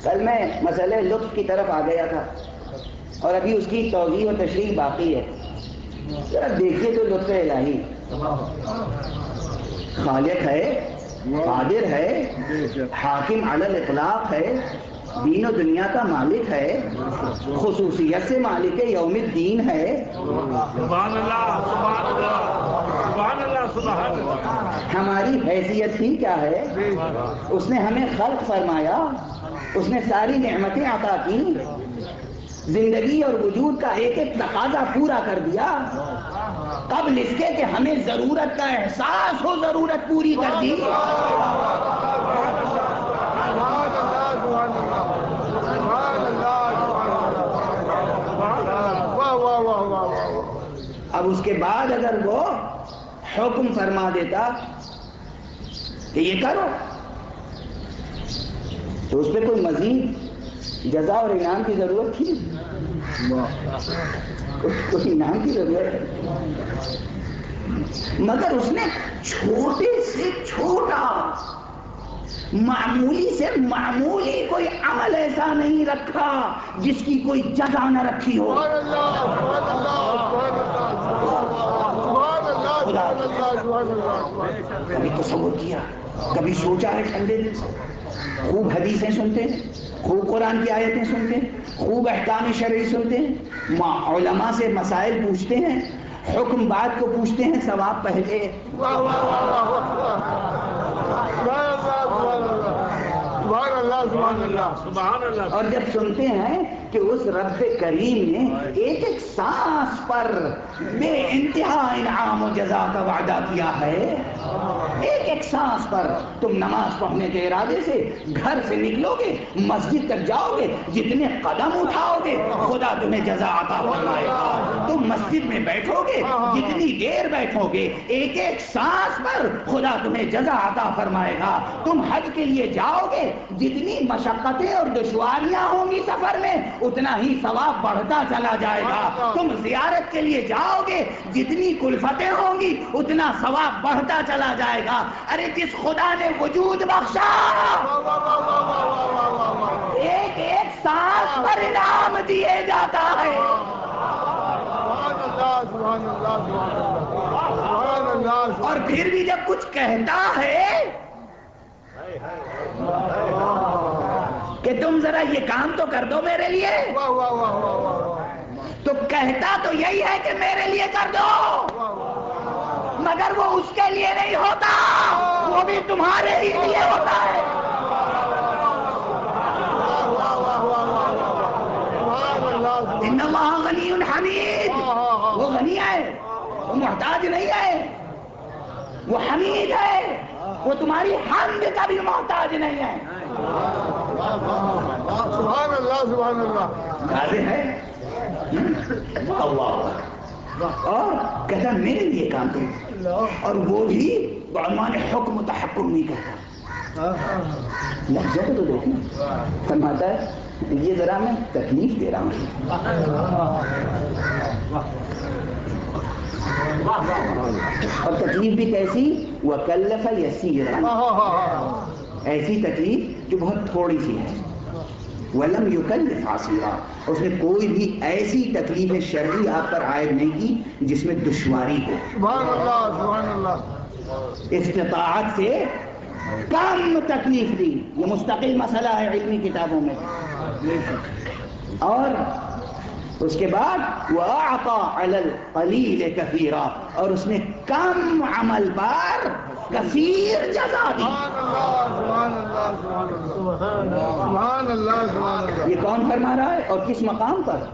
کل میں مسئلہ لطف کی طرف آ گیا تھا اور ابھی اس کی توضیح و تشریح باقی ہے. ذرا دیکھیے تو لطف الہی. خالق ہے، قادر ہے، حاکم علی الاطلاق ہے، دین و دنیا کا مالک ہے، خصوصیت سے مالک یوم الدین ہے. سبحان اللہ سبحان اللہ سبحان اللہ سبحان اللہ. ہماری حیثیت ہی کیا ہے؟ اس نے ہمیں خلق فرمایا، اس نے ساری نعمتیں عطا کی، زندگی اور وجود کا ایک ایک تقاضا پورا کر دیا. قبل اس کے کہ ہمیں ضرورت کا احساس ہو ضرورت پوری کر دی. اب اس کے بعد اگر وہ حکم فرما دیتا کہ یہ کرو تو اس پہ کوئی مزید جزا اور انعام کی ضرورت تھی؟ کوئی انعام کی ضرورت ہے؟ مگر اس نے چھوٹے سے چھوٹا، معمولی سے معمولی کوئی عمل ایسا نہیں رکھا جس کی کوئی جزا نہ رکھی ہو. کبھی تصور کیا، کبھی سوچا ہے ٹھنڈے دل سے؟ خوب حدیثیں سنتے ہیں، خوب قرآن کی آیتیں سنتے ہیں، خوب احکام شرعی سنتے ہیں، علماء سے مسائل پوچھتے ہیں، حکم بعد کو پوچھتے ہیں، ثواب پہلے. اور جب سنتے ہیں کہ اس رب کریم نے ایک ایک سانس پر بے انتہا انعام و جزا کا وعدہ کیا ہے، ایک ایک سانس پر تم نماز پڑھنے کے ارادے سے گھر سے نکلو گے، مسجد تک جاؤ گے، جتنے قدم اٹھاؤ گے خدا تمہیں جزا عطا فرمائے گا. تم مسجد میں بیٹھو گے، جتنی دیر بیٹھو گے، ایک ایک سانس پر خدا تمہیں جزا عطا فرمائے گا. تم حج کے لیے جاؤ گے، جتنی مشقتیں اور دشواریاں ہوں گی سفر میں اتنا ہی ثواب بڑھتا چلا جائے گا. تم زیارت کے لیے جاؤ گے، جتنی کلفتیں ہوں گی اتنا ثواب بڑھتا چلا جائے گا. ارے جس خدا نے وجود بخشا، ایک ایک سانس پر انعام دیے جاتا ہے. اور پھر بھی جب کچھ کہتا ہے کہ تم ذرا یہ کام تو کر دو میرے لیے، تو کہتا تو یہی ہے کہ میرے لیے کر دو، مگر وہ اس کے لیے نہیں ہوتا، وہ بھی تمہارے ہی لیے ہوتا ہے. ان اللہ غنی حمید. وہ غنی ہے، وہ محتاج نہیں ہے، وہ حمید ہے، وہ تمہاری حمد کا بھی محتاج نہیں ہے. سبحان اللہ سبحان اللہ. واضح ہے اللہ. اور کہتا میرے لیے کام کرو، اور وہ بھی بعنوان حکم و تحکم نہیں کرتا. لفظوں کو تو دیکھنا، فرماتا ہے یہ ذرا میں تکلیف دے رہا ہوں. اور تکلیف بھی کیسی؟ وَكَلَّفَ يَسِيرًا، ایسی تکلیف جو بہت تھوڑی سی ہے. وَلَمْ يُكَلِّفْ عَسِيرًا، اس نے کوئی بھی ایسی تکلیف شرعی آپ پر عائد نہیں کی جس میں دشواری ہو. سبحان اللہ سبحان اللہ. استطاعت سے کم تکلیف دی، یہ مستقل مسئلہ ہے علمی کتابوں میں. اور اس کے بعد وَأَعْطَى عَلَى الْقَلِيلِ كَثِيرًا، اور اس نے کم عمل پر کثیر جزا دی. یہ کون فرما رہا ہے اور کس مقام پر؟